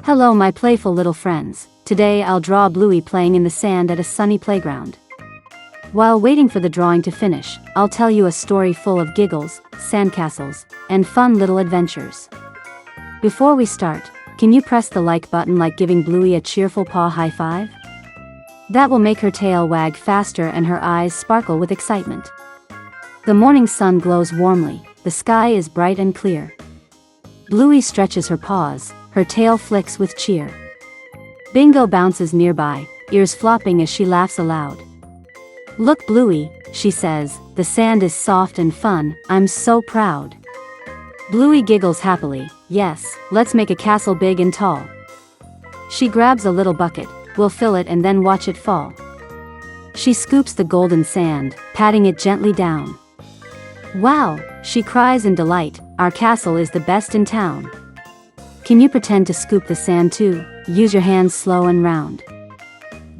Hello my playful little friends, today I'll draw Bluey playing in the sand at a sunny playground. While waiting for the drawing to finish, I'll tell you a story full of giggles, sandcastles, and fun little adventures. Before we start, can you press the like button like giving Bluey a cheerful paw high five? That will make her tail wag faster and her eyes sparkle with excitement. The morning sun glows warmly, the sky is bright and clear. Bluey stretches her paws, her tail flicks with cheer. Bingo bounces nearby, ears flopping as she laughs aloud. Look Bluey, she says, the sand is soft and fun, I'm so proud. Bluey giggles happily, yes, let's make a castle big and tall. She grabs a little bucket, we'll fill it and then watch it fall. She scoops the golden sand, patting it gently down. Wow, she cries in delight, our castle is the best in town. Can you pretend to scoop the sand too? Use your hands slow and round.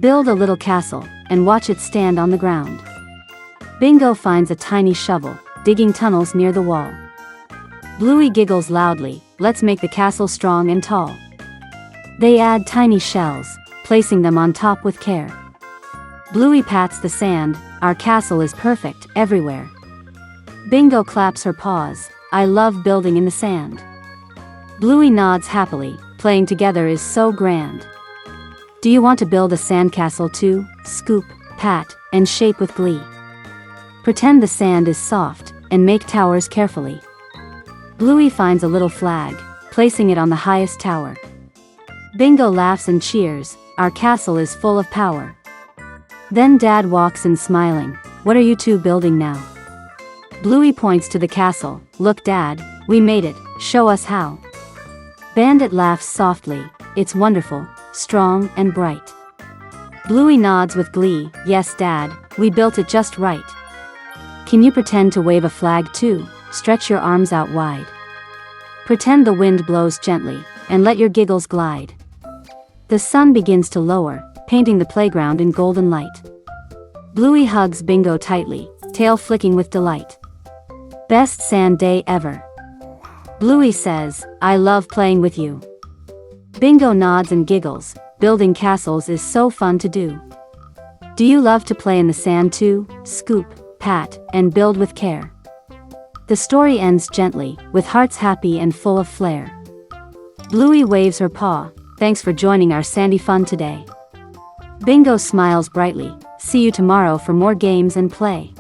Build a little castle, and watch it stand on the ground. Bingo finds a tiny shovel, digging tunnels near the wall. Bluey giggles loudly, let's make the castle strong and tall. They add tiny shells, placing them on top with care. Bluey pats the sand, our castle is perfect, everywhere. Bingo claps her paws, I love building in the sand. Bluey nods happily, playing together is so grand. Do you want to build a sandcastle too? Scoop, pat, and shape with glee. Pretend the sand is soft, and make towers carefully. Bluey finds a little flag, placing it on the highest tower. Bingo laughs and cheers, our castle is full of power. Then Dad walks in smiling, what are you two building now? Bluey points to the castle, look Dad, we made it, show us how. Bandit laughs softly, it's wonderful, strong and bright. Bluey nods with glee, yes Dad, we built it just right. Can you pretend to wave a flag too? Stretch your arms out wide. Pretend the wind blows gently, and let your giggles glide. The sun begins to lower, painting the playground in golden light. Bluey hugs Bingo tightly, tail flicking with delight. Best sand day ever. Bluey says, I love playing with you. Bingo nods and giggles, building castles is so fun to do. Do you love to play in the sand too? Scoop, pat, and build with care. The story ends gently, with hearts happy and full of flair. Bluey waves her paw, thanks for joining our sandy fun today. Bingo smiles brightly, see you tomorrow for more games and play.